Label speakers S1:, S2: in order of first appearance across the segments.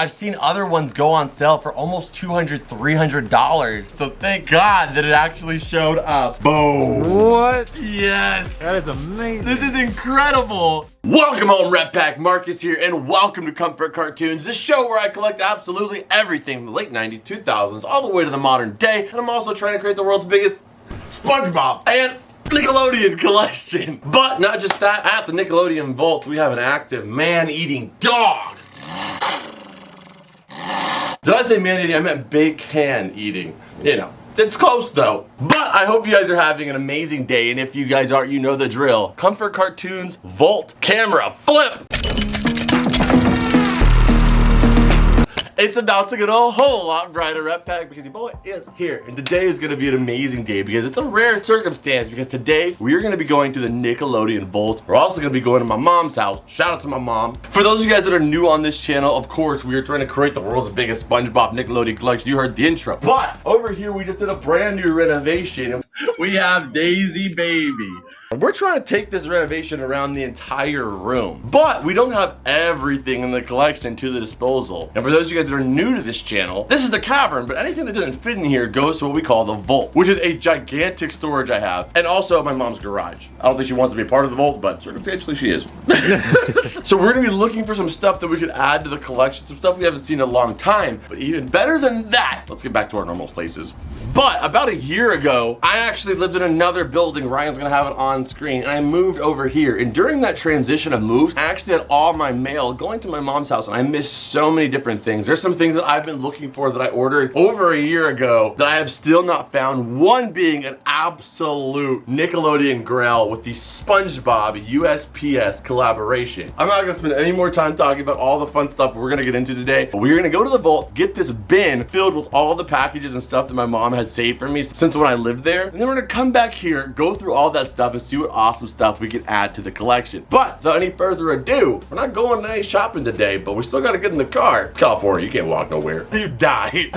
S1: I've seen other ones go on sale for almost $200, $300. So thank God that it actually showed up. Boom.
S2: What?
S1: Yes.
S2: That is amazing.
S1: This is incredible. Welcome home, Ret Pack. Marcus here, and welcome to Comfort Cartoons, the show where I collect absolutely everything from the late 90s, 2000s, all the way to the modern day. And I'm also trying to create the world's biggest Spongebob and Nickelodeon collection. But not just that, at the Nickelodeon Vault, we have an active man-eating dog. Did I say man-eating? I meant big can eating. You know. It's close though. But I hope you guys are having an amazing day, and if you guys aren't, you know the drill. Comfort Cartoons, Vault, Camera, Flip! It's about to get a whole lot brighter, Ret Pack, because your boy is here. And today is gonna be an amazing day because it's a rare circumstance, because today we are gonna be going to the Nickelodeon Vault. We're also gonna be going to my mom's house. Shout out to my mom. For those of you guys that are new on this channel, of course, we are trying to create the world's biggest SpongeBob Nickelodeon collection. You heard the intro. But over here, we just did a brand new renovation. We have Daisy Baby. We're trying to take this renovation around the entire room, but we don't have everything in the collection to the disposal. And for those of you guys that are new to this channel, this is the cavern, but anything that doesn't fit in here goes to what we call the vault, which is a gigantic storage I have, and also my mom's garage. I don't think she wants to be a part of the vault, but circumstantially she is. So we're gonna be looking for some stuff that we could add to the collection, some stuff we haven't seen in a long time, but even better than that, let's get back to our normal places. But about a year ago, I actually lived in another building. Ryan's gonna have it on screen, and I moved over here. And during that transition of moves, I actually had all my mail going to my mom's house, and I missed so many different things. There's some things that I've been looking for that I ordered over a year ago that I have still not found. One being an absolute Nickelodeon grail with the Spongebob USPS collaboration. I'm not gonna spend any more time talking about all the fun stuff we're gonna get into today, but we're gonna go to the vault, get this bin filled with all the packages and stuff that my mom had saved for me since when I lived there, and then we're gonna come back here, go through all that stuff, and see what awesome stuff we can add to the collection. But without any further ado, we're not going any shopping today, but we still gotta get in the car. California, you can't walk nowhere. You die.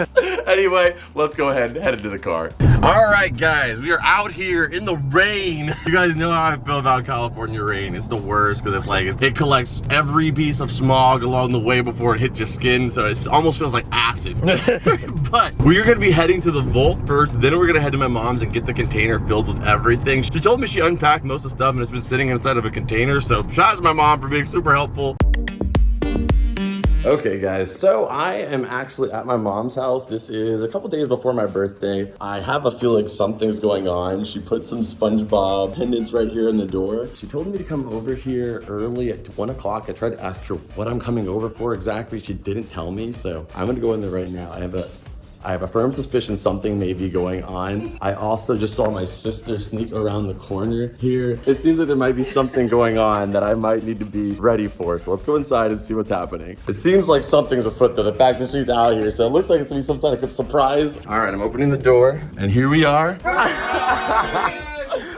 S1: Anyway, let's go ahead and head into the car. All right, guys, we are out here in the rain. You guys know how I feel about California rain. It's the worst because it's like, it collects every piece of smog along the way before it hits your skin, so it almost feels like acid. But we are gonna be heading to the vault first, then we're gonna head to my mom's and get the container filled with everything. She told me she unpacked most of the stuff and it's been sitting inside of a container, so shout out to my mom for being super helpful. Okay guys, so I am actually at my mom's house. This is a couple days before my birthday. I have a feeling something's going on. She put some SpongeBob pendants right here in the door. She told me to come over here early at 1 o'clock. I tried to ask her what I'm coming over for exactly. She didn't tell me, so I'm gonna go in there right now. I have a firm suspicion something may be going on. I also just saw my sister sneak around the corner here. It seems like there might be something going on that I might need to be ready for. So let's go inside and see what's happening. It seems like something's afoot though. The fact that she's out here. So it looks like it's gonna be some kind of surprise. All right, I'm opening the door and here we are.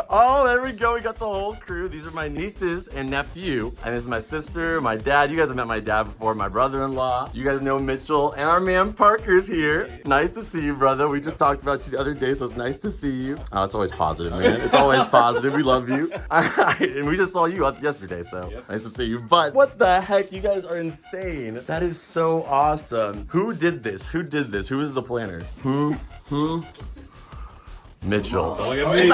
S1: Oh, there we go. We got the whole crew. These are my nieces and nephew. And this is my sister, my dad. You guys have met my dad before, my brother-in-law. You guys know Mitchell. And our man Parker's here. Nice to see you, brother. We just talked about you the other day, so it's nice to see you. Oh, it's always positive, man. It's always positive. We love you. And we just saw you yesterday, so nice to see you. But what the heck? You guys are insane. That is so awesome. Who did this? Who did this? Who is the planner? Mitchell.
S2: Look at me.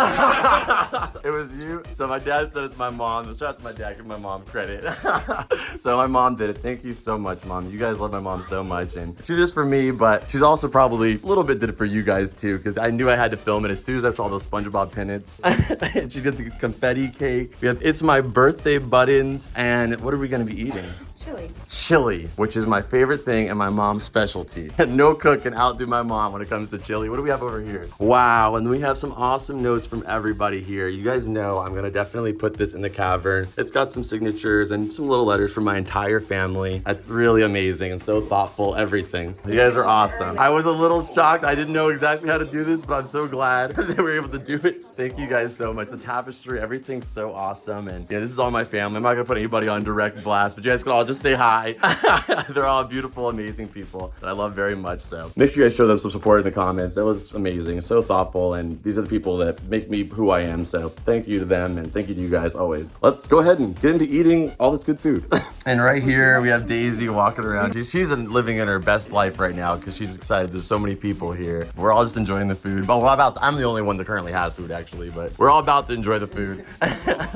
S1: It was you. So my dad said it's my mom. Shout out to my dad, give my mom credit. So my mom did it. Thank you so much, Mom. You guys love my mom so much. And she did this for me, but she's also probably a little bit did it for you guys too, because I knew I had to film it as soon as I saw those SpongeBob pennants. And she did the confetti cake. We have It's My Birthday buttons. And what are we gonna be eating? Chili, which is my favorite thing and my mom's specialty. No cook can outdo my mom when it comes to chili. What do we have over here? Wow, and we have some awesome notes from everybody here. You guys know I'm gonna definitely put this in the cavern. It's got some signatures and some little letters from my entire family. That's really amazing and so thoughtful, everything. You guys are awesome. I was a little shocked. I didn't know exactly how to do this, but I'm so glad that we were able to do it. Thank you guys so much. The tapestry, everything's so awesome. And yeah, this is all my family. I'm not gonna put anybody on direct blast, but you guys can all just to say hi. They're all beautiful, amazing people that I love very much. So make sure you guys show them some support in the comments. That was amazing, so thoughtful, and these are the people that make me who I am. So thank you to them, and thank you to you guys always. Let's go ahead and get into eating all this good food. And right here we have Daisy walking around. She's living in her best life right now because she's excited. There's so many people here. We're all just enjoying the food. But I'm the only one that currently has food actually, but we're all about to enjoy the food.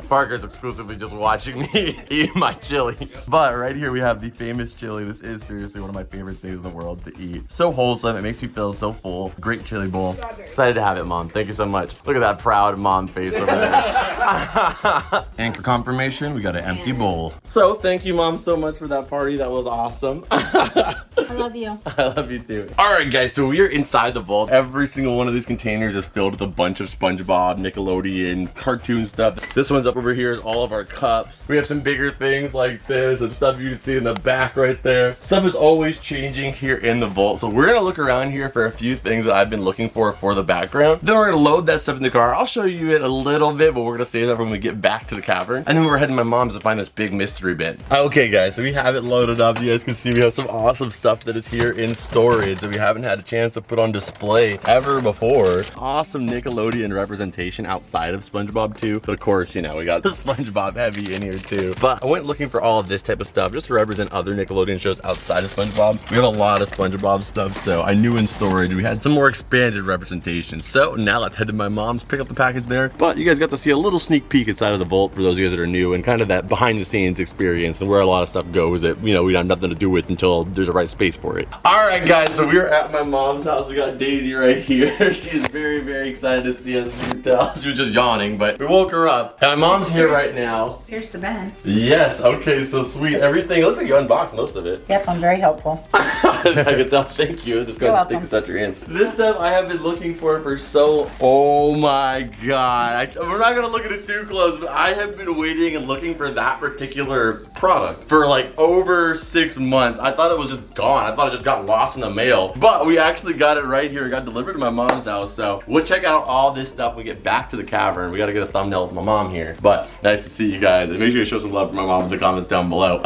S1: Parker's exclusively just watching me eat my chili. But right here we have the famous chili. This is seriously one of my favorite things in the world to eat. So wholesome. It makes me feel so full. Great chili bowl. Excited to have it, Mom. Thank you so much. Look at that proud mom face over there. And for confirmation, we got an empty bowl. So thank you, Mom, so much for that party. That was awesome.
S3: I love you.
S1: I love you too. All right, guys, so we are inside the vault. Every single one of these containers is filled with a bunch of Spongebob, Nickelodeon, cartoon stuff. This one's up over here is all of our cups. We have some bigger things like this and stuff you can see in the back right there. Stuff is always changing here in the vault. So we're gonna look around here for a few things that I've been looking for the background. Then we're gonna load that stuff in the car. I'll show you it a little bit, but we're gonna save that when we get back to the cavern. And then we're heading to my mom's to find this big mystery bin. Okay, guys, so we have it loaded up. You guys can see we have some awesome stuff that is here in storage that we haven't had a chance to put on display ever before. Awesome Nickelodeon representation outside of SpongeBob too. But of course, you know, we got the SpongeBob heavy in here too. But I went looking for all of this type of stuff just to represent other Nickelodeon shows outside of SpongeBob. We have a lot of SpongeBob stuff, so I knew in storage we had some more expanded representation. So now let's head to my mom's, pick up the package there. But you guys got to see a little sneak peek inside of the vault for those of you guys that are new, and kind of that behind the scenes experience and where a lot of stuff goes that, you know, we have nothing to do with until there's a right space for it. All right, guys, so we're at my mom's house. We got Daisy right here. She's very, very excited to see us. You can tell she was just yawning, but we woke her up. And my mom's here right now.
S3: Here's the bin.
S1: Yes, okay, so sweet. Everything, it looks like you unboxed most of it.
S3: Yep, I'm very helpful.
S1: I can tell, thank you. Just go ahead and take this out your hands. This stuff I have been looking for so, oh my God. We're not gonna look at it too close, but I have been waiting and looking for that particular product for like over 6 months. I thought it was just gone. I thought it just got lost in the mail, but we actually got it right here. It got delivered to my mom's house. So we'll check out all this stuff when we get back to the cavern. We gotta get a thumbnail of my mom here, but nice to see you guys. And make sure you show some love for my mom in the comments down below.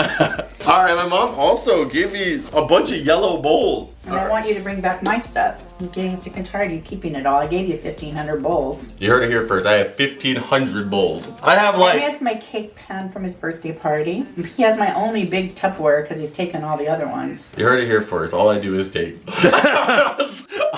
S1: All right, my mom also gave me a bunch of yellow bowls.
S3: And I want you to bring back my stuff. I'm getting sick and tired of you keeping it all. I gave you 1,500 bowls.
S1: You heard it here first. I have 1,500 bowls. I have
S3: He
S1: like...
S3: has my cake pan from his birthday party. He has my only big Tupperware because he's taken all the other ones.
S1: You heard it here first. All I do is take.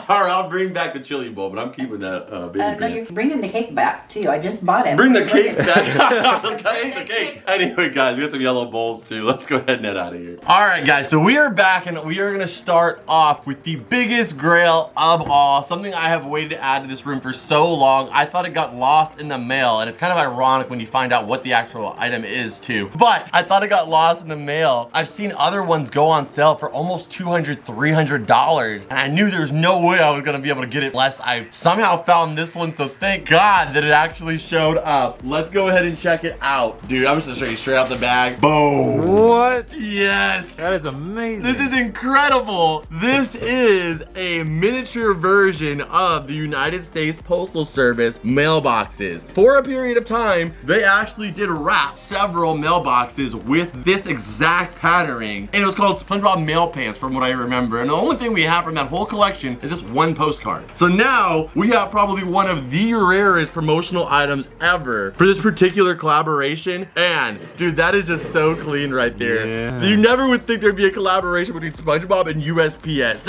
S1: All right, I'll bring back the chili bowl, but I'm keeping that baby
S3: No,
S1: pan.
S3: you're bringing the cake back too. I just bought it.
S1: Bring the cake back. I ate the cake. Anyway, guys, we got some yellow bowls too. Let's go ahead and head out of here. All right, guys, so we are back and we are gonna start off with the biggest grail of all. Something I have waited to add to this room for so long. I thought it got lost in the mail, and it's kind of ironic when you find out what the actual item is too. But I thought it got lost in the mail. I've seen other ones go on sale for almost $200, $300, and I knew there was no way I was gonna be able to get it unless I somehow found this one. So thank God that it actually showed up. Let's go ahead and check it out. Dude, I'm just gonna show you straight out the bag. Boom.
S2: What?
S1: Yes.
S2: That is amazing.
S1: This is incredible. This is a miniature version of the United States Postal Service mailboxes. For a period of time, they actually did wrap several mailboxes with this exact patterning, and it was called SpongeBob Mail Pants from what I remember. And the only thing we have from that whole collection is just one postcard. So now we have probably one of the rarest promotional items ever for this particular collaboration. And dude, that is just so clean right there.
S2: Yeah.
S1: You never would think there'd be a collaboration between SpongeBob and USPS.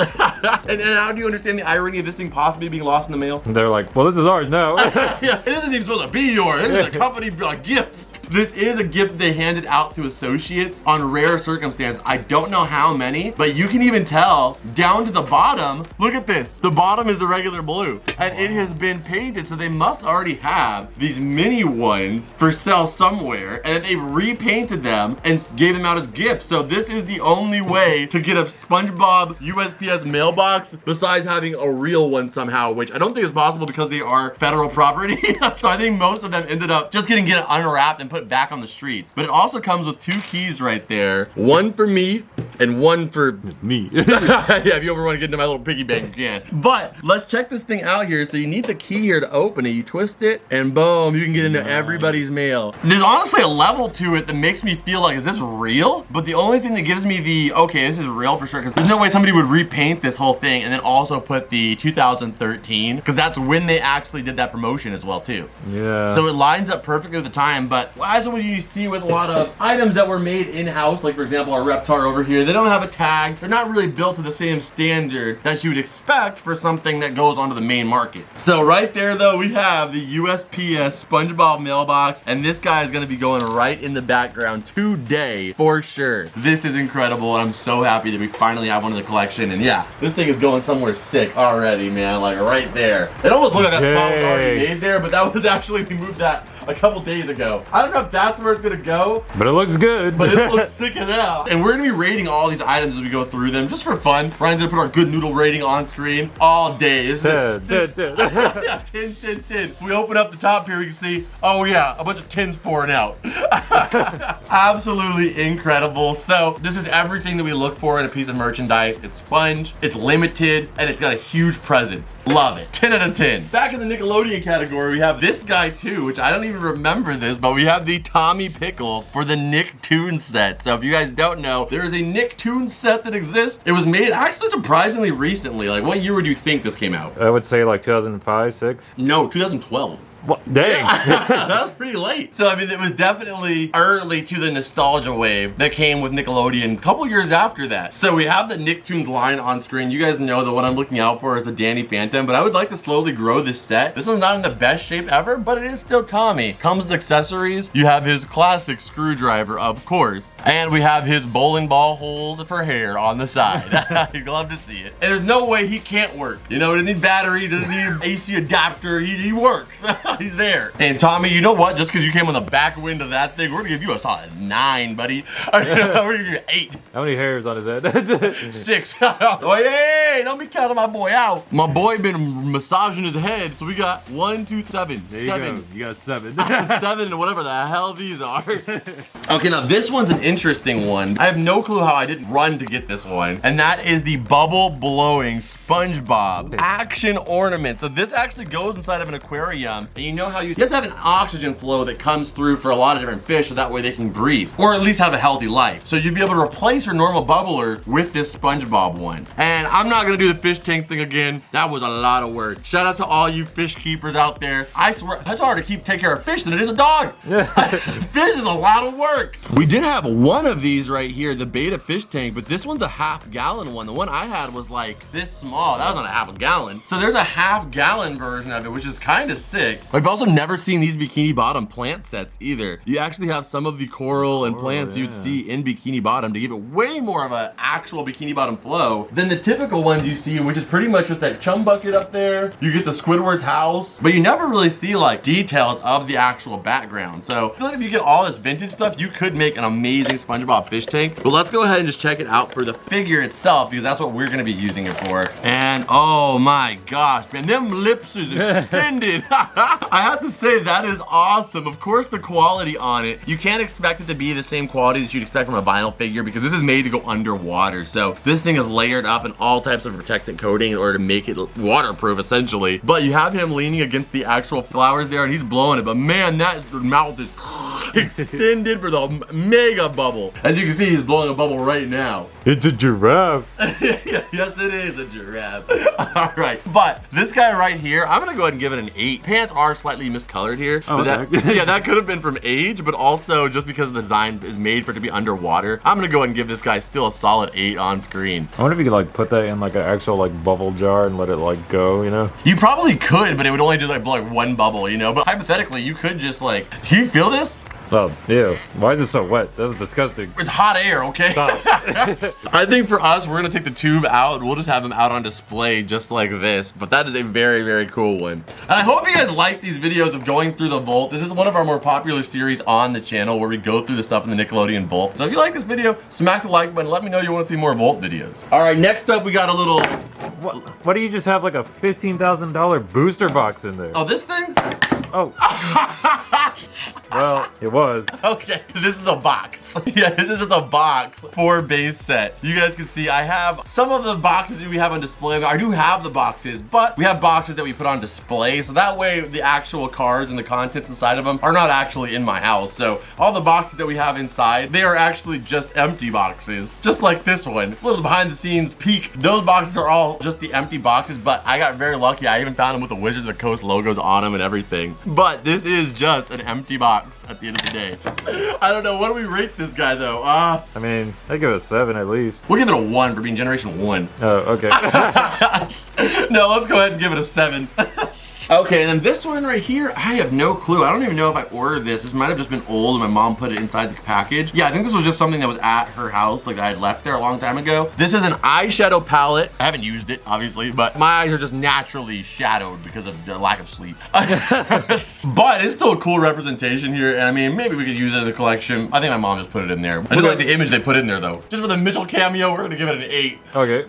S1: and how do you understand the irony of this thing possibly being lost in the mail?
S2: They're like, well, this is ours now.
S1: Yeah, this isn't even supposed to be yours. This is a company gift. This is a gift they handed out to associates on rare circumstance. I don't know how many, but you can even tell down to the bottom. Look at this. The bottom is the regular blue, and it has been painted, so they must already have these mini ones for sale somewhere, and they repainted them and gave them out as gifts. So this is the only way to get a SpongeBob USPS mailbox besides having a real one somehow, which I don't think is possible because they are federal property. So I think most of them ended up just getting it unwrapped and put back on the streets. But it also comes with 2 keys right there. One for me and one for
S2: Me.
S1: yeah, if you ever want to get into my little piggy bank, you can. But let's check this thing out here. So you need the key here to open it. You twist it, and boom, you can get into everybody's mail. There's honestly a level to it that makes me feel like, is this real? But the only thing that gives me the, okay, this is real for sure, because there's no way somebody would repaint this whole thing and then also put the 2013, because that's when they actually did that promotion as well too.
S2: Yeah.
S1: So it lines up perfectly with the time, but as what you see with a lot of items that were made in-house, like for example our Reptar over here, they don't have a tag. They're not really built to the same standard that you would expect for something that goes onto the main market. So right there though, we have the USPS SpongeBob Mailbox, and this guy is gonna be going right in the background today for sure. This is incredible, and I'm so happy that we finally have one in the collection. And yeah, this thing is going somewhere sick already, man, like right there. It almost looked like that spot was already made there, but that was actually, we moved that a couple days ago. I don't know if that's where it's gonna go,
S2: but it looks good.
S1: but it looks sick as hell. And we're gonna be rating all these items as we go through them, just for fun. Ryan's gonna put our good noodle rating on screen all day. This is
S2: 10.
S1: yeah, 10, 10, 10. If we open up the top here, we can see, oh yeah, a bunch of tins pouring out. Absolutely incredible. So this is everything that we look for in a piece of merchandise. It's sponge, it's limited, and it's got a huge presence. Love it. 10 out of 10. Back in the Nickelodeon category, we have this guy too, which I don't even remember this, but we have the Tommy Pickles for the Nicktoons set. So if you guys don't know, there is a Nicktoons set that exists. It was made actually surprisingly recently. Like, what year would you think this came out?
S2: I would say like 2005, 6.
S1: No, 2012.
S2: What? Dang.
S1: That was pretty late. So I mean, it was definitely early to the nostalgia wave that came with Nickelodeon a couple years after that. So we have the Nicktoons line on screen. You guys know that what I'm looking out for is the Danny Phantom, but I would like to slowly grow this set. This one's not in the best shape ever, but it is still Tommy. Comes with accessories. You have his classic screwdriver, of course, and we have his bowling ball holes for hair on the side. You'd love to see it. And there's no way he can't work. You know, doesn't need battery, doesn't need AC adapter. He works. He's there. And Tommy, you know what? Just because you came on the back wind of that thing, we're gonna give you a solid 9, buddy. We're gonna give you 8.
S2: How many hairs on his head?
S1: 6. Oh, hey, don't be counting my boy out. My boy been massaging his head, so we got 1, 2, 7.
S2: There you
S1: 7.
S2: go. You got 7.
S1: 7, whatever the hell these are. Okay, now this one's an interesting one. I have no clue how I didn't run to get this one, and that is the bubble blowing SpongeBob action ornament. So this actually goes inside of an aquarium, and you know how you have to have an oxygen flow that comes through for a lot of different fish, so that way they can breathe, or at least have a healthy life. So you'd be able to replace your normal bubbler with this SpongeBob one. And I'm not gonna do the fish tank thing again. That was a lot of work. Shout out to all you fish keepers out there. I swear, it's harder to take care of fish than it is a dog. Fish is a lot of work. We did have one of these right here, the beta fish tank, but this one's a half-gallon one. The one I had was like this small. That was not a half a gallon. So there's a half-gallon version of it, which is kind of sick. I've also never seen these Bikini Bottom plant sets either. You actually have some of the coral and plants you'd see in Bikini Bottom to give it way more of an actual Bikini Bottom flow than the typical ones you see, which is pretty much just that chum bucket up there. You get the Squidward's house, but you never really see like details of the actual background. So I feel like if you get all this vintage stuff, you could make an amazing SpongeBob fish tank. But let's go ahead and just check it out for the figure itself, because that's what we're gonna be using it for. And oh my gosh, man, them lips is extended. I have to say, that is awesome. Of course, the quality on it, you can't expect it to be the same quality that you'd expect from a vinyl figure, because this is made to go underwater. So this thing is layered up in all types of protectant coating in order to make it waterproof, essentially. But you have him leaning against the actual flowers there, and he's blowing it. But man, that mouth is extended for the mega bubble. As you can see, he's blowing a bubble right now.
S2: It's a giraffe.
S1: Yes, it is a giraffe. All right, but this guy right here, I'm gonna go ahead and give it an 8. Pants are slightly miscolored here.
S2: Oh,
S1: okay. Yeah, that could have been from age, but also just because the design is made for it to be underwater, I'm gonna go ahead and give this guy still a solid 8 on screen.
S2: I wonder if you could like put that in like an actual like bubble jar and let it like go, you know?
S1: You probably could, but it would only do like blow like 1 bubble, you know? But hypothetically, you could just like, do you feel this?
S2: Oh, ew. Why is it so wet? That was disgusting.
S1: It's hot air, okay?
S2: Stop.
S1: I think for us, we're gonna take the tube out. We'll just have them out on display just like this. But that is a very, very cool one. And I hope you guys like these videos of going through the vault. This is one of our more popular series on the channel where we go through the stuff in the Nickelodeon vault. So if you like this video, smack the like button. Let me know you want to see more vault videos. All right, next up, we got a little...
S2: Why do you just have like a $15,000 booster box in there?
S1: Oh, this thing?
S2: Oh. Well, it was.
S1: Okay, this is a box. Yeah, this is just a box for base set. You guys can see I have some of the boxes that we have on display. I do have the boxes, but we have boxes that we put on display. So that way the actual cards and the contents inside of them are not actually in my house. So all the boxes that we have inside, they are actually just empty boxes. Just like this one. A little behind the scenes peek. Those boxes are all just the empty boxes, but I got very lucky. I even found them with the Wizards of the Coast logos on them and everything. But this is just an empty box at the end of the day. I don't know. What do we rate this guy though?
S2: I mean, I give it a 7 at least.
S1: We'll give it a 1 for being Generation 1.
S2: Oh, okay.
S1: No, let's go ahead and give it a 7. Okay, and then this one right here, I have no clue. I don't even know if I ordered this. This might have just been old and my mom put it inside the package. Yeah, I think this was just something that was at her house, like I had left there a long time ago. This is an eyeshadow palette. I haven't used it, obviously, but my eyes are just naturally shadowed because of the lack of sleep. But it's still a cool representation here, and I mean, maybe we could use it as a collection. I think my mom just put it in there. I do like the image they put in there, though. Just for the Mitchell cameo, we're gonna give it an 8.
S2: Okay.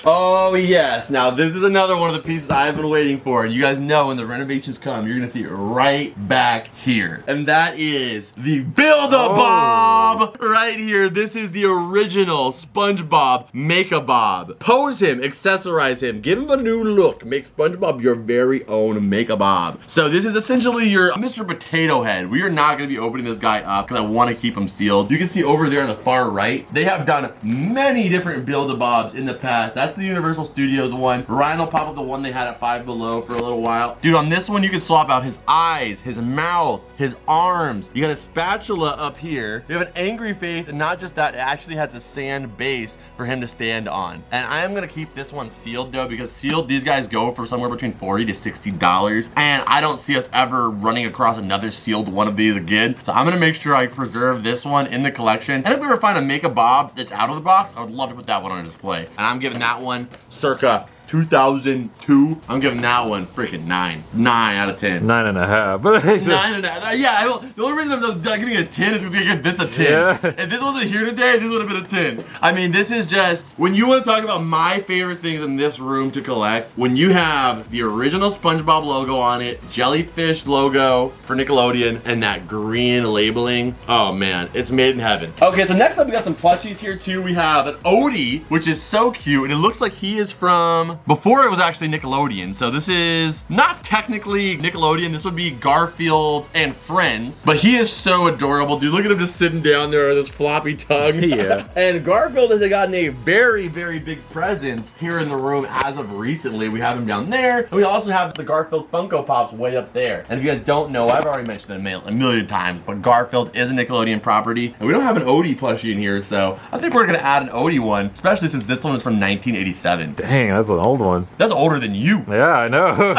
S1: Oh, yes. Now, this is another one of the pieces I've been waiting for, and you guys know when the renovations come, you're gonna see it right back here. And that is the Build-A-Bob right here. This is the original SpongeBob Make-A-Bob. Pose him, accessorize him, give him a new look. Make SpongeBob your very own Make-A-Bob. So this is essentially your Mr. Potato Head. We are not gonna be opening this guy up because I wanna keep him sealed. You can see over there on the far right, they have done many different Build-A-Bobs in the past. That's the Universal Studios one. Ryan will pop up the one they had at Five Below for a little while. Dude, on this one, you can swap out his eyes, his mouth, his arms. You got a spatula up here. You have an angry face, and not just that, it actually has a sand base for him to stand on. And I am gonna keep this one sealed though, because sealed, these guys go for somewhere between $40 to $60. And I don't see us ever running across another sealed one of these again. So I'm gonna make sure I preserve this one in the collection. And if we ever find a Make-A-Bob that's out of the box, I would love to put that one on display. And I'm giving that one circa 2002. I'm giving that one freaking 9. 9 out of 10.
S2: 9.5.
S1: 9.5. Yeah, the only reason I'm not giving it a 10 is because I give this a 10.
S2: Yeah.
S1: If this wasn't here today, this would have been a 10. I mean, this is just, when you want to talk about my favorite things in this room to collect, when you have the original SpongeBob logo on it, jellyfish logo for Nickelodeon, and that green labeling, oh man, it's made in heaven. Okay, so next up we got some plushies here too. We have an Odie, which is so cute, and it looks like he is from before it was actually Nickelodeon. So this is not technically Nickelodeon. This would be Garfield and Friends, but he is so adorable, dude. Look at him just sitting down there with his floppy tongue.
S2: Yeah.
S1: And Garfield has gotten a very, very big presence here in the room as of recently. We have him down there, and we also have the Garfield Funko Pops way up there. And if you guys don't know, I've already mentioned it a million times, but Garfield is a Nickelodeon property, and we don't have an Odie plushie in here, so I think we're gonna add an Odie one, especially since this one is from 1987.
S2: Dang, that's an old one.
S1: That's older than you.
S2: Yeah, I know.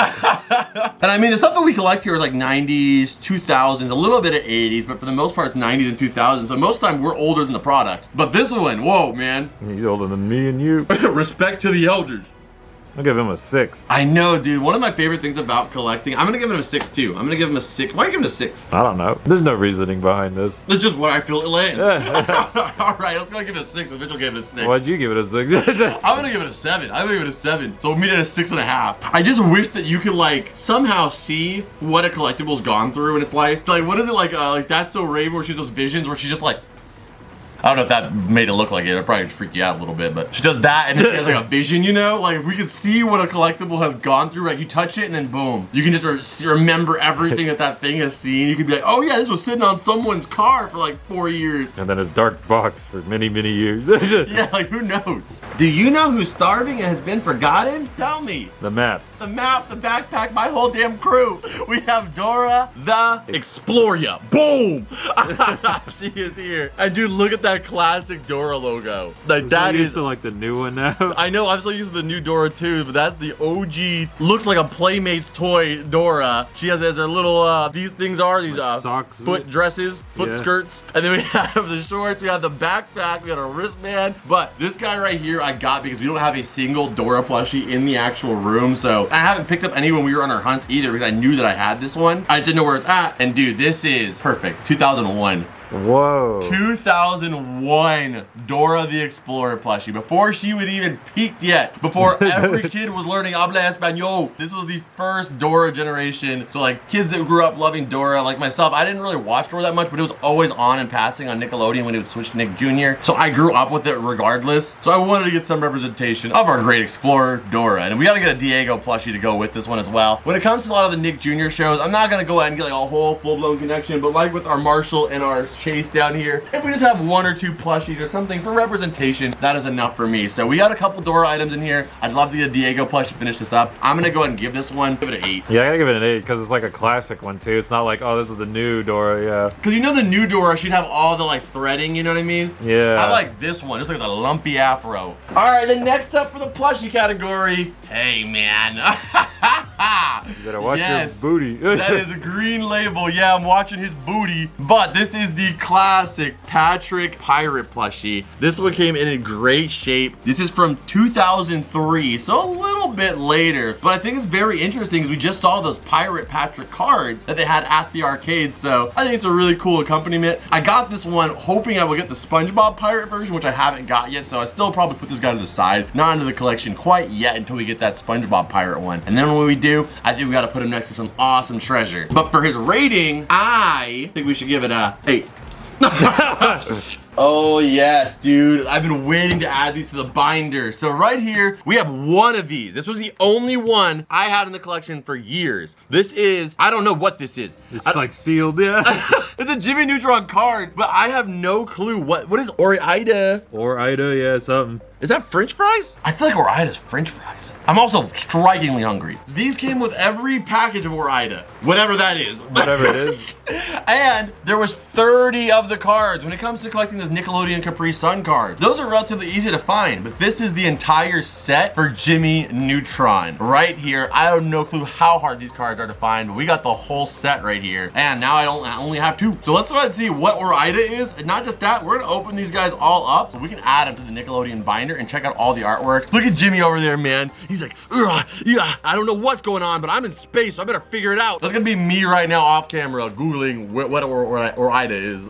S1: And I mean, the stuff that we collect here is like 90s, 2000s, a little bit of 80s, but for the most part, it's 90s and 2000s. So most of the time, we're older than the products. But this one, whoa, man.
S2: He's older than me and you.
S1: Respect to the elders.
S2: I'll give him a 6.
S1: I know, dude. One of my favorite things about collecting, I'm gonna give him a 6 too. I'm gonna give him a 6. Why are you giving him a 6?
S2: I don't know. There's no reasoning behind this.
S1: That's just where I feel it lands.
S2: Yeah.
S1: All right, let's go give it a 6. Mitchell gave it a 6.
S2: Why'd you give it a 6?
S1: I'm gonna give it a 7. I'm gonna give it a 7. So we'll meet at a 6.5. I just wish that you could like somehow see what a collectible's gone through in its life. Like, what is it like That's So Raven, where she's those visions where she's just like, I don't know if that made it look like it. It probably freaked you out a little bit, but she does that and then she has like a vision, you know? Like if we could see what a collectible has gone through, like you touch it and then boom. You can just remember everything that thing has seen. You could be like, oh yeah, this was sitting on someone's car for like 4 years.
S2: And then a dark box for many, many years.
S1: Yeah, like who knows? Do you know who's starving and has been forgotten? Tell me.
S2: The map.
S1: The map, the backpack, my whole damn crew. We have Dora the Explorer. Boom! She is here. And dude, look at that classic Dora logo. Like that is
S2: to like the new one now.
S1: I know, I'm still using the new Dora too, but that's the OG. Looks like a Playmates toy Dora. She has her little these things are these
S2: like socks,
S1: foot dresses, foot skirts, and then we have the shorts. We have the backpack. We got a wristband. But this guy right here I got because we don't have a single Dora plushie in the actual room, so I haven't picked up any when we were on our hunts either because I knew that I had this one. I didn't know where it's at, and dude, this is perfect. 2001.
S2: Whoa.
S1: 2001 Dora the Explorer plushie. Before she would even peaked yet. Before every kid was learning habla español. This was the first Dora generation. So like kids that grew up loving Dora, like myself, I didn't really watch Dora that much, but it was always on and passing on Nickelodeon when it would switch to Nick Jr. So I grew up with it regardless. So I wanted to get some representation of our great explorer, Dora. And we gotta get a Diego plushie to go with this one as well. When it comes to a lot of the Nick Jr. shows, I'm not gonna go ahead and get like a whole full-blown connection, but like with our Marshall and our Chase down here, if we just have 1 or 2 plushies or something for representation, that is enough for me. So we got a couple Dora items in here. I'd love to get a Diego plushie to finish this up. I'm gonna go ahead and give this one, give it an 8.
S2: Yeah, I gotta give it an 8 because it's like a classic one too. It's not like, oh, this is the new Dora, yeah.
S1: Because you know the new Dora, she'd have all the like threading, you know what I mean?
S2: Yeah.
S1: I like this one. This looks like a lumpy afro. All right, then next up for the plushie category. Hey, man.
S2: You better watch your booty.
S1: That is a green label. Yeah, I'm watching his booty. But this is the classic Patrick Pirate plushie. This one came in great shape. This is from 2003, so a little bit later. But I think it's very interesting because we just saw those Pirate Patrick cards that they had at the arcade. So I think it's a really cool accompaniment. I got this one hoping I would get the SpongeBob Pirate version, which I haven't got yet. So I still probably put this guy to the side. Not into the collection quite yet until we get that SpongeBob Pirate one. And then when we do, I think we got to put him next to some awesome treasure. But for his rating, I think we should give it a 8. Oh yes, dude. I've been waiting to add these to the binder. So right here, we have one of these. This was the only one I had in the collection for years. This is, I don't know what this is.
S2: It's like sealed, yeah.
S1: It's a Jimmy Neutron card, but I have no clue. What is Ore-Ida?
S2: Ore-Ida, yeah, something.
S1: Is that French fries? I feel like Ore-Ida's French fries. I'm also strikingly hungry. These came with every package of Ore-Ida, whatever that is.
S2: Whatever it is.
S1: And there was 30 of the cards. When it comes to collecting this Nickelodeon Capri Sun card, those are relatively easy to find, but this is the entire set for Jimmy Neutron right here. I have no clue how hard these cards are to find, but we got the whole set right here. And now I only have 2. So let's go ahead and see what Ore-Ida is. And not just that, we're gonna open these guys all up so we can add them to the Nickelodeon binder and check out all the artworks. Look at Jimmy over there, man. He's like, yeah, I don't know what's going on, but I'm in space, so I better figure it out. That's gonna be me right now off camera Googling what Ore-Ida is.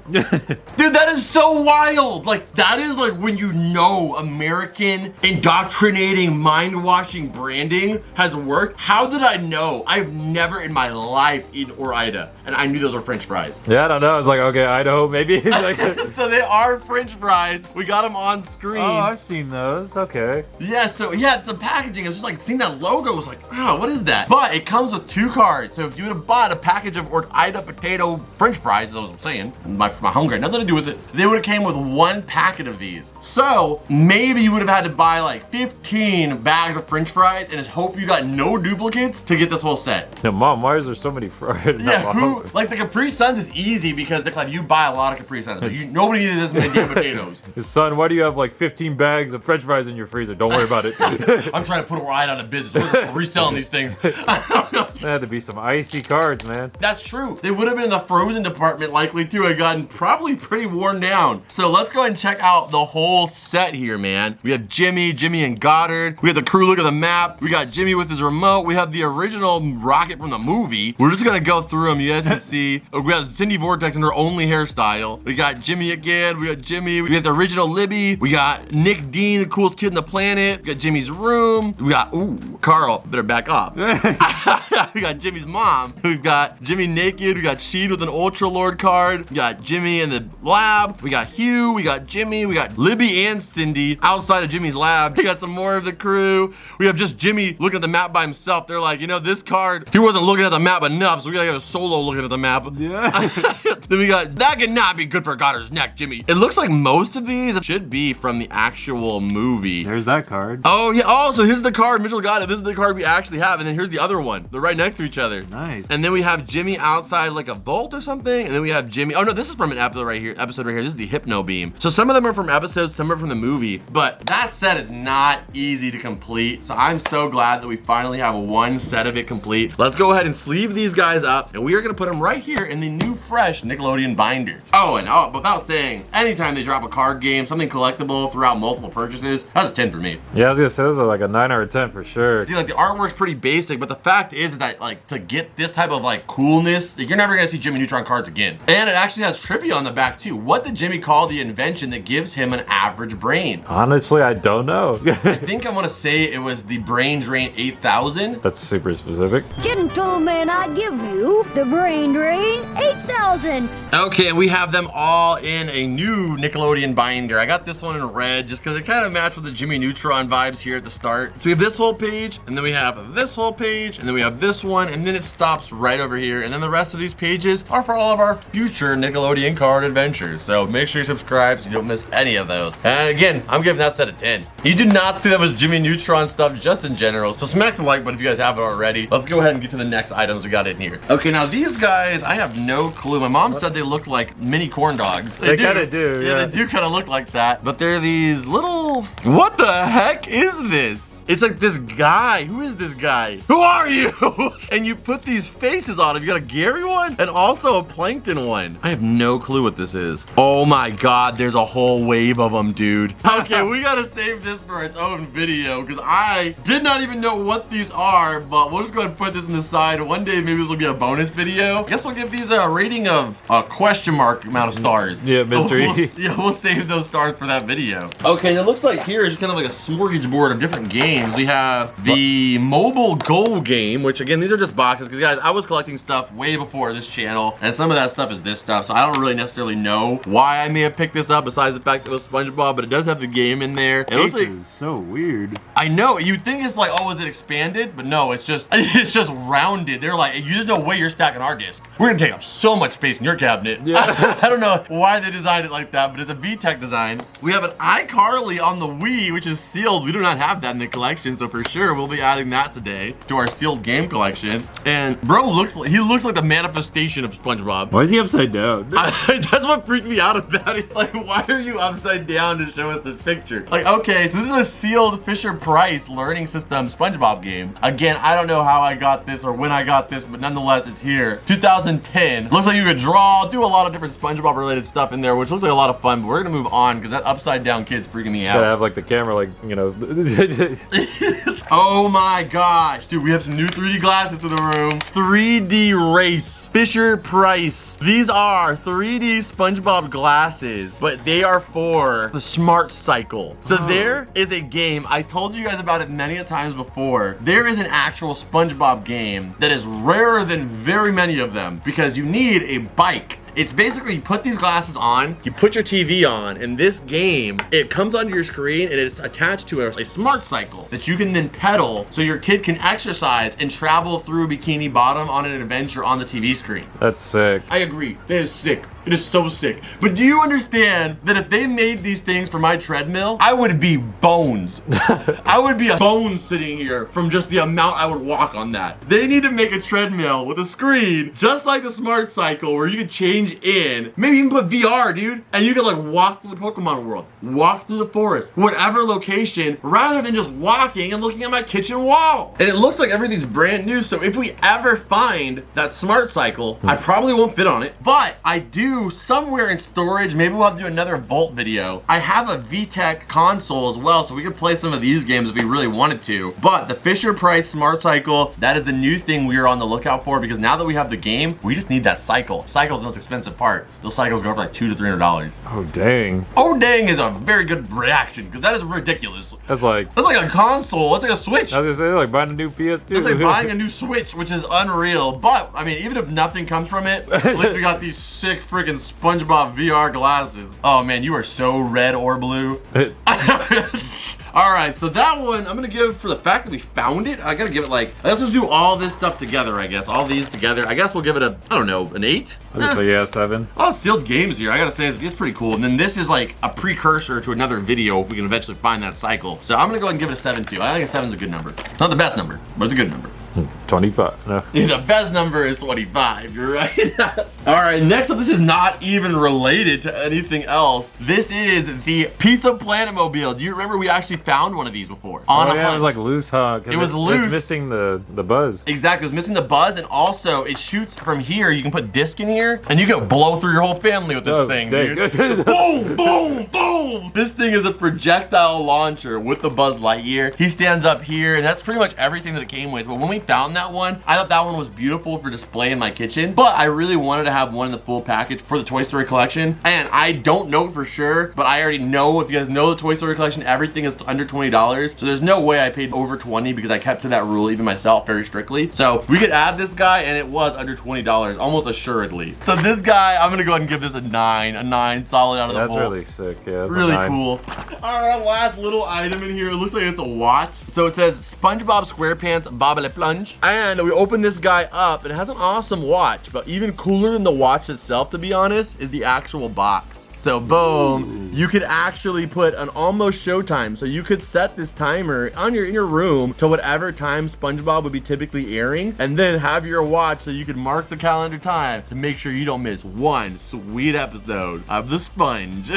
S1: Dude, that is so wild. Like, that is like when you know American indoctrinating, mind-washing branding has worked. How did I know? I've never in my life eaten Ore-Ida, and I knew those were French fries.
S2: Yeah, I don't know. I was like, okay, Idaho, maybe. Like,
S1: so they are French fries. We got them on screen.
S2: oh, I've seen those. Okay.
S1: Yeah, so yeah, it's the packaging. It's just like seeing that logo was like, oh, what is that? But it comes with 2 cards. So if you would have bought a package of Ore-Ida potato French fries, as I was saying, my hunger had nothing to do with it, they would have came with 1 packet of these. So maybe you would have had to buy like 15 bags of French fries and just hope you got no duplicates to get this whole set.
S2: Now, Mom, why is there so many fries?
S1: Yeah, like the Capri Suns is easy because it's like you buy a lot of Capri Suns, but nobody needs this many damn potatoes.
S2: Son, why do you have like 15 bags of French fries in your freezer? Don't worry about it.
S1: I'm trying to put a ride on a business. We're reselling these things.
S2: There had to be some icy cards, man.
S1: That's true. They would have been in the frozen department likely too. I gotten probably pretty worn down. So let's go ahead and check out the whole set here, man. We have Jimmy and Goddard. We have the crew. Look at the map. We got Jimmy with his remote. We have the original rocket from the movie. We're just gonna go through them. You guys can see. We have Cindy Vortex in her only hairstyle. We got Jimmy again. We got Jimmy. We got the original Libby. We got Nick Dean, the coolest kid in the planet. We got Jimmy's room. We got, ooh, Carl, better back off. We got Jimmy's mom. We've got Jimmy naked. We got Sheed with an Ultra Lord card. We got Jimmy in the lab. We got Hugh. We got Jimmy. We got Libby and Cindy outside of Jimmy's lab. We got some more of the crew. We have just Jimmy looking at the map by himself. They're like, you know, this card, he wasn't looking at the map enough, so we gotta get a solo looking at the map. Yeah. Then we got, that could not be good for Goddard's neck, Jimmy. It looks like most of these should be from the actual movie.
S2: There's that card.
S1: Oh, yeah. Oh, so here's the card. Mitchell got it. This is the card we actually have. And then here's the other one. They're right next to each other.
S2: Nice.
S1: And then we have Jimmy outside like a vault or something. And then we have Jimmy. Oh, no, this is from an episode right here. This is the Hypno Beam. So some of them are from episodes, some are from the movie. But that set is not easy to complete. So I'm so glad that we finally have one set of it complete. Let's go ahead and sleeve these guys up. And we are going to put them right here in the new, fresh Nickelodeon binder. Oh, and without saying, anytime they drop a card game, something collectible throughout multiple purchases, that's a 10 for me.
S2: Yeah, I was gonna say this is like a 9 or a 10 for sure.
S1: See, like the artwork's pretty basic, but the fact is that like to get this type of like coolness, you're never gonna see Jimmy Neutron cards again. And it actually has trivia on the back too. What did Jimmy call the invention that gives him an average brain?
S2: Honestly, I don't know.
S1: I think I'm gonna say it was the Brain Drain 8000.
S2: That's super specific.
S4: Gentlemen, I give you the Brain Drain 8000.
S1: Okay, and we have them all in a new Nickelodeon binder. I got this one in red just because it kind of matched with the Jimmy Neutron vibes here at the start. So we have this whole page, and then we have this whole page, and then we have this one, and then it stops right over here. And then the rest of these pages are for all of our future Nickelodeon card adventures. So make sure you subscribe so you don't miss any of those. And again, I'm giving that set a 10. You did not see that was Jimmy Neutron stuff just in general. So smack the like button if you guys haven't already. Let's go ahead and get to the next items we got in here. Okay, now these guys, I have no clue. My mom said they look like mini corn dogs.
S2: They kind of do,
S1: Yeah, they do kind of look like that. But they're these little... What the heck is this? It's like this guy. Who is this guy? Who are you? And you put these faces on him. You got a Gary one and also a Plankton one. I have no clue what this is. Oh my God, there's a whole wave of them, dude. Okay, we gotta save this for its own video because I did not even know what these are, but we'll just go ahead and put this in the side. One day, maybe this will be a bonus video. Guess we'll give these a rating of a question mark amount of stars.
S2: Yeah, mystery.
S1: We'll save those stars for that video. Okay, and it looks like here is kind of like a smorgasbord of different games. We have the mobile goal game, which again, these are just boxes because guys, I was collecting stuff way before this channel, and some of that stuff is this stuff, so I don't really necessarily know why I may have picked this up besides the fact that it was SpongeBob, but it does have the game in there. It looks like
S2: so weird.
S1: I know, you'd think it's like, oh, is it expanded? But no, it's just rounded. They're like, there's no way you're stacking our disc. We're gonna take up so much space in your cabinet. Yeah. I don't know why they designed it like that, but it's a VTech design. We have an iCarly on the Wii, which is sealed. We do not have that in the collection, so for sure we'll be adding that today to our sealed game collection. And bro looks like the manifestation of SpongeBob.
S2: Why is he upside down?
S1: That's what freaks me out about it. Like, why are you upside down to show us this picture? Like, okay, so this is a sealed Fisher-Price learning system SpongeBob game. Again, I don't know how I got this or when I got this, but nonetheless, it's here. 2010. Looks like you could draw, do a lot of different SpongeBob related stuff in there, which looks like a lot of fun, but we're gonna move on because that upside down kid's freaking me out.
S2: Gotta have like the camera, like, you know.
S1: Oh my gosh, dude, we have some new 3D glasses in the room. 3D Race, Fisher-Price. These are 3D SpongeBob glasses, but they are for the Smart Cycle. So there is a game, I told you guys about it many a times before. There is an actual SpongeBob game that is rarer than very many of them because you need a bike. It's basically, you put these glasses on, you put your TV on, and this game, it comes onto your screen and it's attached to a smart cycle that you can then pedal so your kid can exercise and travel through Bikini Bottom on an adventure on the TV screen.
S2: That's sick.
S1: I agree. That is sick. It is so sick. But do you understand that if they made these things for my treadmill, I would be bones. I would be a bone sitting here from just the amount I would walk on that. They need to make a treadmill with a screen just like the Smart Cycle where you can change in, maybe even put VR, dude, and you can like walk through the Pokemon world, walk through the forest, whatever location, rather than just walking and looking at my kitchen wall. And it looks like everything's brand new, so if we ever find that Smart Cycle, I probably won't fit on it, but I do somewhere in storage, maybe we'll have to do another Volt video. I have a VTech console as well, so we could play some of these games if we really wanted to, but the Fisher-Price Smart Cycle, that is the new thing we are on the lookout for because now that we have the game, we just need that cycle. Cycle's the most expensive part. Those cycles go for like $200 to $300.
S2: Oh, dang.
S1: Oh, dang is a very good reaction because that is ridiculous.
S2: That's like
S1: a console. That's like a Switch.
S2: I was gonna say, like buying a new PS2.
S1: It's like buying a new Switch, which is unreal. But, I mean, even if nothing comes from it, at least we got these sick freaking SpongeBob VR glasses. Oh, man, you are so red or blue. All right, so that one, I'm gonna give, for the fact that we found it, I gotta give it like, let's just do all this stuff together, I guess. All these together. I guess we'll give it a, I don't know, an 8?
S2: So yeah, 7.
S1: A lot of sealed games here, I gotta say, it's pretty cool. And then this is like a precursor to another video if we can eventually find that cycle. So I'm gonna go ahead and give it a 7 too. I think a 7's a good number. It's not the best number, but it's a good number.
S2: 25. No.
S1: The best number is 25, you're right. All right, next up, this is not even related to anything else. This is the Pizza Planet Mobile. Do you remember we actually found one of these before? On a
S2: yeah,
S1: hunt.
S2: it was like loose, huh?
S1: It was loose.
S2: It's missing the buzz.
S1: Exactly, it was missing the buzz, and also it shoots from here. You can put disc in here, and you can blow through your whole family with this thing,
S2: dang.
S1: dude. Boom, boom, boom. This thing is a projectile launcher with the Buzz Lightyear. He stands up here, and that's pretty much everything that it came with. But when we found that one, I thought that one was beautiful for display in my kitchen, but I really wanted to have one in the full package for the Toy Story collection. And I don't know for sure, but I already know, if you guys know the Toy Story collection, everything is under $20. So there's no way I paid over 20 because I kept to that rule even myself very strictly. So we could add this guy, and it was under $20, almost assuredly. So this guy, I'm gonna go ahead and give this a 9 solid out of the
S2: That's
S1: vault.
S2: really sick. Yeah, that's
S1: Really
S2: a 9.
S1: cool. All right, last little item in here. It looks like it's a watch. So it says SpongeBob SquarePants Bob Le Plunge. And we open this guy up, and it has an awesome watch. But even cooler than the watch itself, to be honest, is the actual box. So boom, you could actually put an almost showtime. So you could set this timer on in your room to whatever time SpongeBob would be typically airing, and then have your watch so you could mark the calendar time to make sure you don't miss one sweet episode of the Sponge.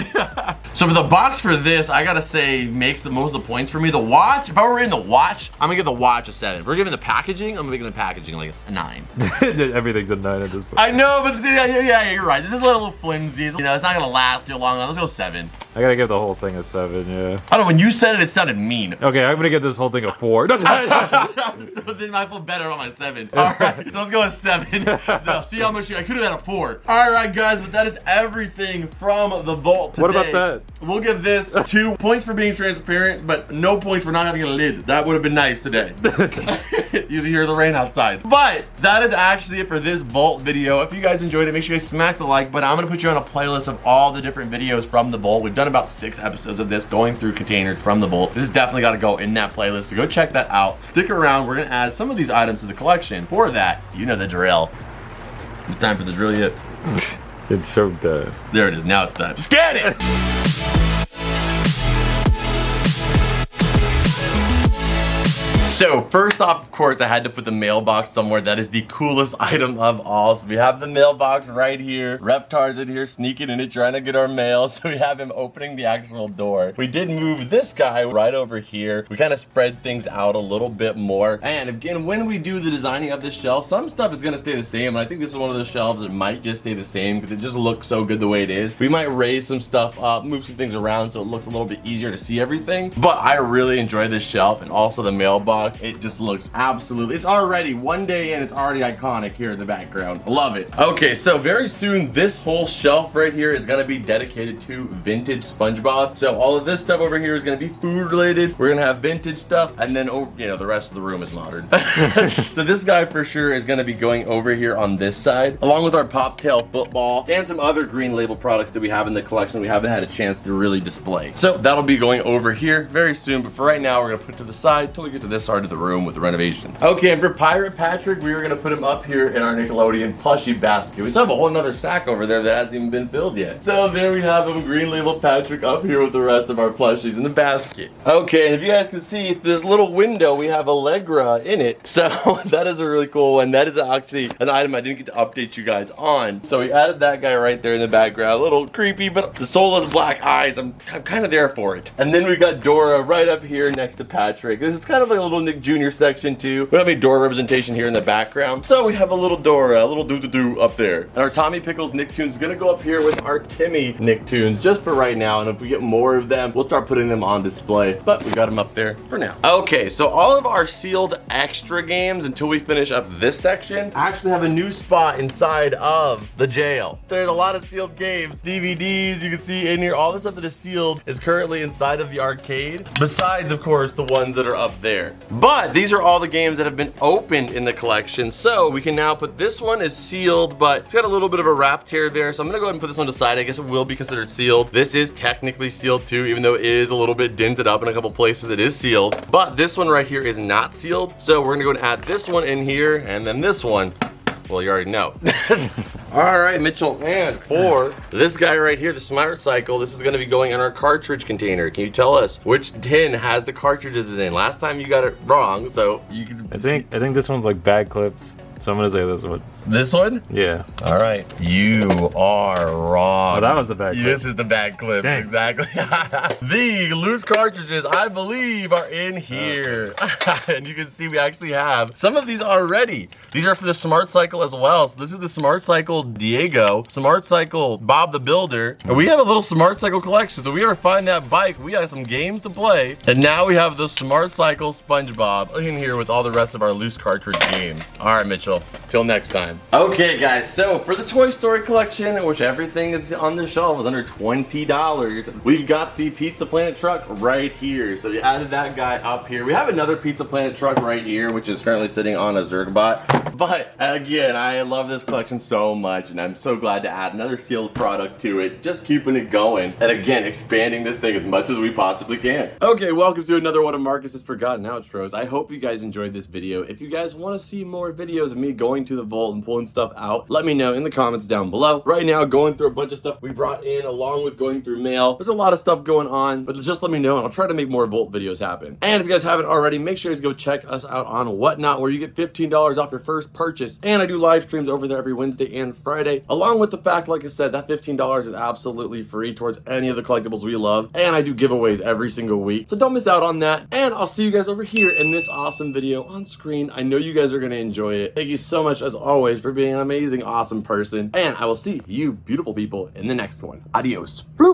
S1: So for the box for this, I gotta say, makes the most of the points for me. The watch, if I were in the watch, I'm gonna give the watch a 7. If we're giving the packaging, I'm making the packaging like a 9.
S2: Everything's a 9 at this point.
S1: I know, but yeah, you're right. This is a little flimsy. You know, it's not gonna last too long. Let's go 7.
S2: I gotta give the whole thing a 7, yeah.
S1: I don't know, when you said it sounded mean.
S2: Okay, I'm gonna give this whole thing a 4.
S1: So then I feel better on my 7. All right, so let's go with 7. No, see how much I could have had a 4. All right, guys, but that is everything from the vault today.
S2: What about that?
S1: We'll give this 2 points for being transparent, but no points for not having a lid. That would have been nice today. Usually hear the rain outside. But that is actually it for this vault video. If you guys enjoyed it, make sure you guys smack the like button. I'm gonna put you on a playlist of all the different videos from the vault. We've done about 6 episodes of this going through containers from the vault. This has definitely got to go in that playlist, so go check that out. Stick around, we're gonna add some of these items to the collection. For that, you know the drill. It's time for the drill yet?
S2: It's showtime.
S1: There it is, now it's time. Scan it! So first off, of course, I had to put the mailbox somewhere. That is the coolest item of all. So we have the mailbox right here. Reptar's in here sneaking in it, trying to get our mail. So we have him opening the actual door. We did move this guy right over here. We kind of spread things out a little bit more. And again, when we do the designing of this shelf, some stuff is gonna stay the same. And I think this is one of the shelves that might just stay the same because it just looks so good the way it is. We might raise some stuff up, move some things around so it looks a little bit easier to see everything. But I really enjoy this shelf and also the mailbox. It just looks absolutely, it's already one day and it's already iconic here in the background. Love it. Okay, so very soon this whole shelf right here is gonna be dedicated to vintage SpongeBob. So all of this stuff over here is gonna be food related. We're gonna have vintage stuff, and then the rest of the room is modern. So this guy for sure is gonna be going over here on this side, along with our Poptail football and some other green label products that we have in the collection we haven't had a chance to really display. So that'll be going over here very soon, but for right now we're gonna put it to the side till we get to this side of the room with the renovation. Okay, and for Pirate Patrick, we were gonna put him up here in our Nickelodeon plushie basket. We still have a whole nother sack over there that hasn't even been filled yet. So there we have him, Green Label Patrick, up here with the rest of our plushies in the basket. Okay, and if you guys can see, through this little window, we have Allegra in it. So that is a really cool one. That is actually an item I didn't get to update you guys on. So we added that guy right there in the background. A little creepy, but the soulless black eyes, I'm kind of there for it. And then we got Dora right up here next to Patrick. This is kind of like a little Nick Jr. section too. We don't have any Dora representation here in the background. So we have a little Dora, a little doo-doo-doo up there. And our Tommy Pickles Nicktoons is gonna go up here with our Timmy Nicktoons just for right now. And if we get more of them, we'll start putting them on display. But we got them up there for now. Okay, so all of our sealed extra games until we finish up this section actually have a new spot inside of the jail. There's a lot of sealed games, DVDs, you can see in here, all the stuff that is sealed is currently inside of the arcade, besides of course the ones that are up there. But these are all the games that have been opened in the collection, so we can now put this one is sealed, but it's got a little bit of a wrap tear there, so I'm gonna go ahead and put this one aside. I guess it will be considered sealed. This is technically sealed too, even though it is a little bit dented up in a couple places, it is sealed. But this one right here is not sealed, so we're gonna go and add this one in here, and then this one, well, you already know. All right, Mitchell, and for this guy right here, the Smart Cycle, this is gonna be going in our cartridge container. Can you tell us which tin has the cartridges in? Last time you got it wrong, so you can
S2: I think this one's like bag clips. So I'm gonna say this one.
S1: This one?
S2: Yeah.
S1: All right. You are wrong.
S2: Oh, that was the bag clip.
S1: This is the bag clip.
S2: Dang.
S1: Exactly. The loose cartridges, I believe, are in here. And you can see we actually have some of these already. These are for the Smart Cycle as well. So this is the Smart Cycle Diego, Smart Cycle Bob the Builder. And we have a little Smart Cycle collection. So if we ever find that bike, we got some games to play. And now we have the Smart Cycle Spongebob in here with all the rest of our loose cartridge games. All right, Mitchell. Till next time. Okay, guys, so for the Toy Story collection, which everything is on the shelf is under $20, we've got the Pizza Planet truck right here. So we added that guy up here. We have another Pizza Planet truck right here, which is currently sitting on a Zergbot. But again, I love this collection so much, and I'm so glad to add another sealed product to it, just keeping it going. And again, expanding this thing as much as we possibly can. Okay, welcome to another one of Marcus's Forgotten Outros. I hope you guys enjoyed this video. If you guys want to see more videos of me going to the vault and pulling stuff out, let me know in the comments down below. Right now, going through a bunch of stuff we brought in along with going through mail. There's a lot of stuff going on, but just let me know and I'll try to make more vault videos happen. And if you guys haven't already, make sure you guys go check us out on Whatnot, where you get $15 off your first purchase. And I do live streams over there every Wednesday and Friday, along with the fact, like I said, that $15 is absolutely free towards any of the collectibles we love. And I do giveaways every single week, so don't miss out on that. And I'll see you guys over here in this awesome video on screen. I know you guys are gonna enjoy it. Thank you so much, as always, for being an amazing, awesome person. And I will see you beautiful people in the next one. Adios. Bloop.